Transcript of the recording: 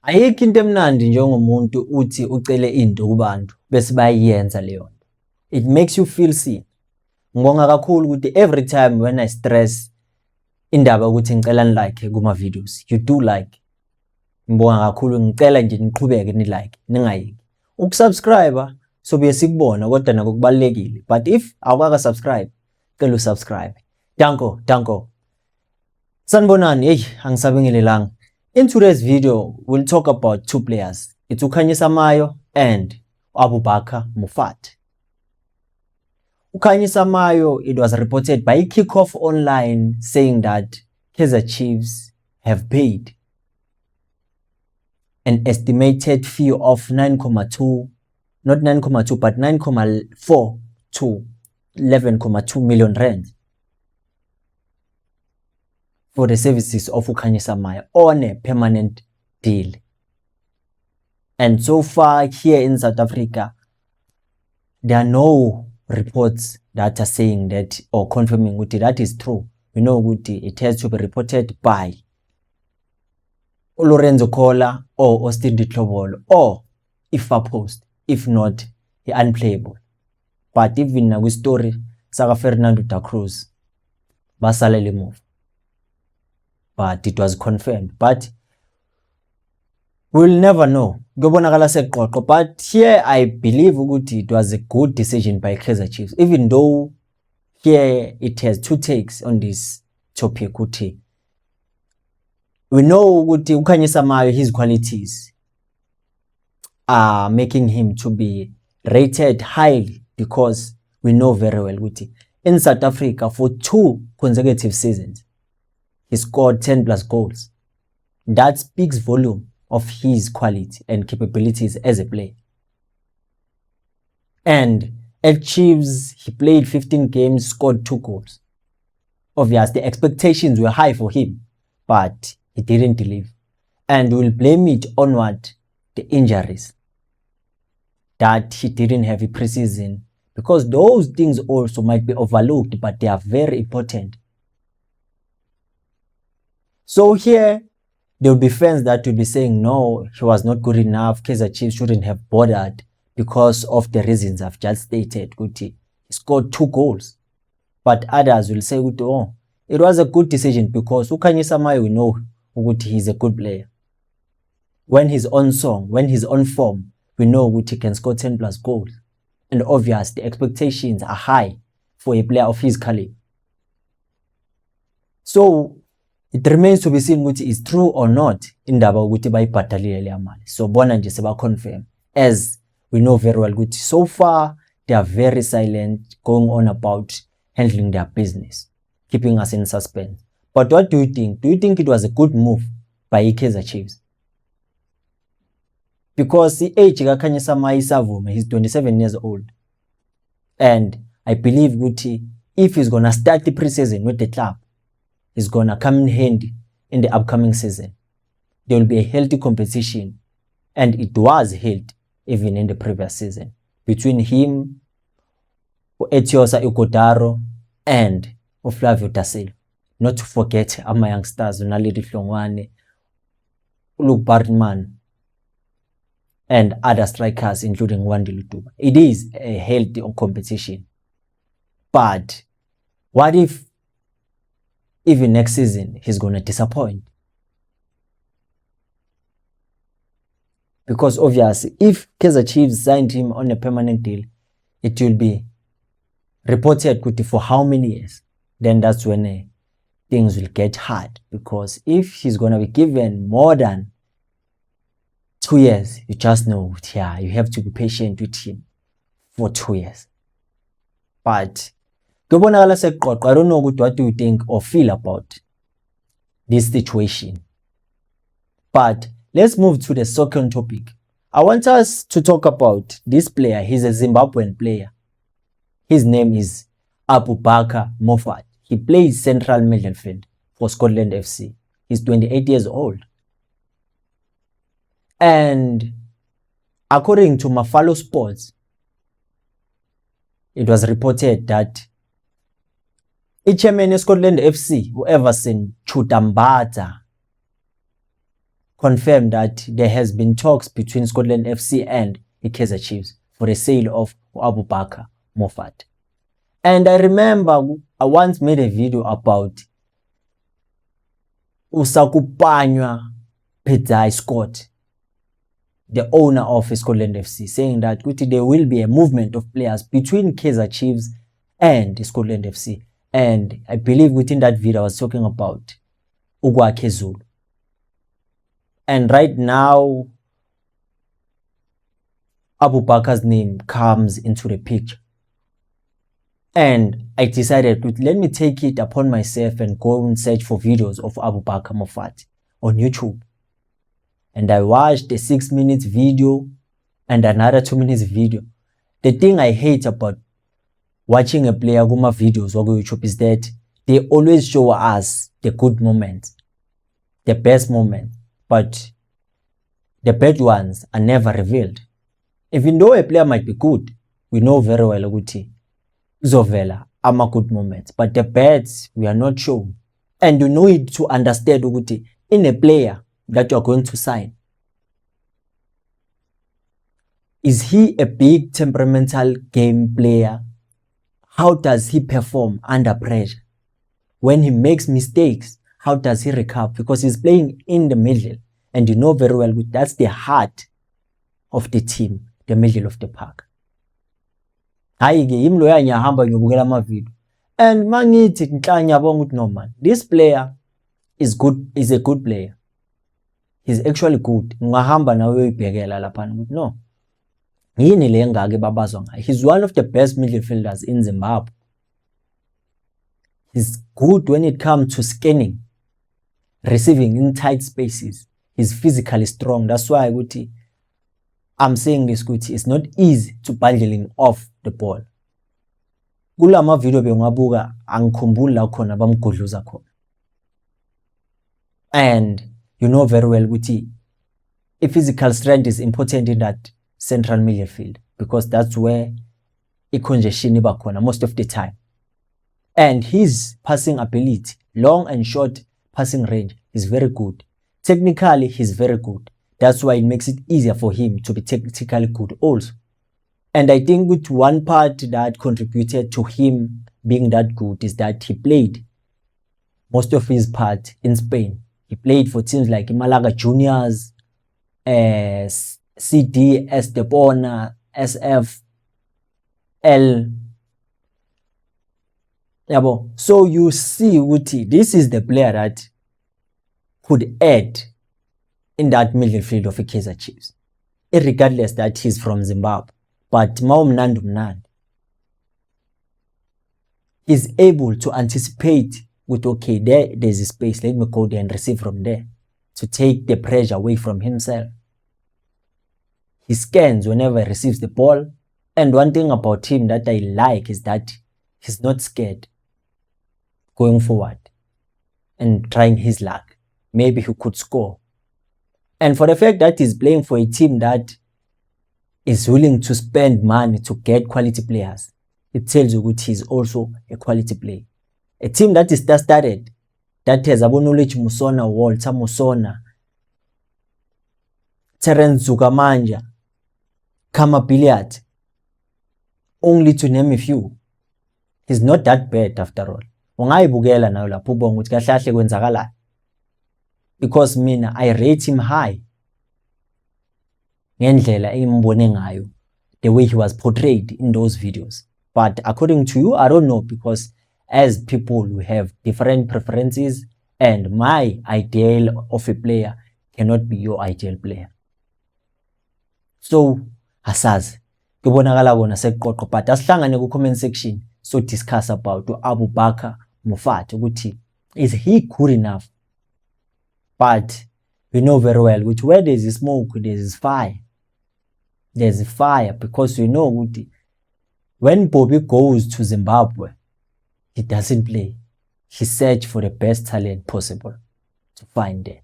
Ayikho into emnandi njengomuntu uthi ucele into kubantu bese bayiyenza leyo nto. It makes you feel seen. Ngibonga kakhulu ukuthi every time when I stress indaba ukuthi ngicela like kuma videos, you do like. Ngibonga kakhulu, ngicela nje niqhubeke ni like, ningayeki. Ukusubscribe sobuye sikubona kodwa nako kubalekile. But if awukaka subscribe, cela usubscribe. Danko. Sanibonani, hey, angisabingelelanga. In today's video, we'll talk about two players. It's Ukhanyisa Mayo and Abubakar Mofat. Ukhanyisa Mayo, it was reported by Kickoff Online saying that Kaizer Chiefs have paid an estimated fee of 9.2, not 9.2, but 9.4 to 11.2 million rand for the services of Ukhanyisa Mayo on a permanent deal. And so far here in South Africa, there are no reports that are saying that or confirming that is true. We know it has to be reported by Lorenzo Kola or Austin Ditlobolo or Ifa Post, if not the Unplayable. But even now with story Saka Fernando da Cruz basalele move. But it was confirmed. But we'll never know. But here I believe it was a good decision by Kaizer Chiefs. Even though here it has two takes on this topic. We know Ukhanyisa Mayo, his qualities are making him to be rated highly, because we know very well in South Africa for 2 consecutive seasons he scored 10 plus goals. That speaks volume of his quality and capabilities as a player. And at Chiefs, he played 15 games, scored 2 goals. Obviously, the expectations were high for him, but he didn't deliver. And we'll blame it on the injuries. That he didn't have a preseason, because those things also might be overlooked, but they are very important. So here, there will be fans that will be saying, no, he was not good enough. Kaizer Chiefs shouldn't have bothered because of the reasons I've just stated. He scored 2 goals. But others will say, oh, it was a good decision because Ukhanyisa Mayo, we know he's a good player. When he's on song, when he's on form, we know he can score 10 plus goals. And obviously, the expectations are high for a player of his caliber. So, it remains to be seen is true or not in the about so bona nje seba confirm, as we know very well so far they are very silent, going on about handling their business, keeping us in suspense. But what do you think? Do you think it was a good move by Kaizer Chiefs? Because the age Ukhanyisa Mayo, he's 27 years old, and I believe if he's gonna start the preseason with the club, is gonna come in handy in the upcoming season. There will be a healthy competition, and it was held even in the previous season between him, Etiosa Ikodaro, and Flavio Da Silva. Not to forget our youngsters, Naledi Hlongwane, Luke Bartman, and other strikers, including Wandi Lutuba. It is a healthy competition. But what if even next season he's going to disappoint? Because obviously, if Kaizer Chiefs signed him on a permanent deal, it will be reported for how many years. Then that's when things will get hard. Because if he's going to be given more than 2 years, you just know, yeah, you have to be patient with him for 2 years. But I don't know what do you think or feel about this situation. But let's move to the second topic. I want us to talk about this player. He's a Zimbabwean player. His name is Abubakar Mofat. He plays central midfield for Scotland FC. He's 28 years old. And according to Mafalo Sports, it was reported that ichairman Scotland FC, Everson Chutambata, confirmed that there has been talks between Scotland FC and the Kaizer Chiefs for the sale of Abubakar Moffat. And I remember I once made a video about Usakupanywa Pedzai Scott, the owner of Scotland FC, saying that there will be a movement of players between Kaizer Chiefs and Scotland FC. And I believe within that video I was talking about Ugwakhe Zulu. And right now, Abubakar's name comes into the picture. And I decided, let me take it upon myself and go and search for videos of Abubakar Moffat on YouTube. And I watched a 6 minutes video and another 2 minutes video. The thing I hate about watching a player Guma videos on YouTube is that they always show us the good moments, the best moments, but the bad ones are never revealed. Even though a player might be good, we know very well ukuthi uzovela ama good moments, but the bads we are not shown. And you need to understand ukuthi in a player that you are going to sign, is he a big temperamental game player? How does he perform under pressure? When he makes mistakes, how does he recover? Because he's playing in the middle, and you know very well that's the heart of the team, the middle of the park. And mangithi nhlanya bonga ukuthi no man, this player is good, is a good player. He's actually good. Ungahamba nawe uyibhekela lapha ukuthi no. Yini le ngake babazwa ngayo? He's one of the best midfielders in Zimbabwe. He's good when it comes to scanning, receiving in tight spaces. He's physically strong. That's why I'm saying this, it's not easy to bundling off the ball. Kulama video bengabuka angikhumbuli la khona bamgodluza khona. And you know very well a physical strength is important in that central midfield, because that's where a congestion iba khona most of the time. And his passing ability, long and short passing range, is very good. Technically, he's very good. That's why it makes it easier for him to be technically good also. And I think one part that contributed to him being that good is that he played most of his part in Spain. He played for teams like Malaga Juniors, CD, Estepona, SF, L. So you see, this is the player that could add in that midfield of the Kaizer Chiefs, regardless that he's from Zimbabwe. But he's able to anticipate with, okay, there's a space, let me go there and receive from there, to take the pressure away from himself. He scans whenever he receives the ball. And one thing about him that I like is that he's not scared going forward and trying his luck. Maybe he could score. And for the fact that he's playing for a team that is willing to spend money to get quality players, it tells you that he's also a quality player. A team that is started, that has Abonulechi Musona, Walter Musona, Terence Zugamanja, Kama Billiard, only to name a few. He's not that bad after all. Ungayibukela nayo lapho ubonga ukuthi kahle kahle kwenzakala. Because mina I rate him high. Ngendlela engimbone ngayo, the way he was portrayed in those videos. But according to you, I don't know, because as people, we have different preferences, and my ideal of a player cannot be your ideal player. So, asazi, kubonakala bona seqoqo, but asihlangane ku comment section so discuss about Abubakar Moffat ukuthi is he good enough? But we know very well which where there is smoke, there is fire. There's fire, because we know when Bobby goes to Zimbabwe, he doesn't play. He searches for the best talent possible to find there.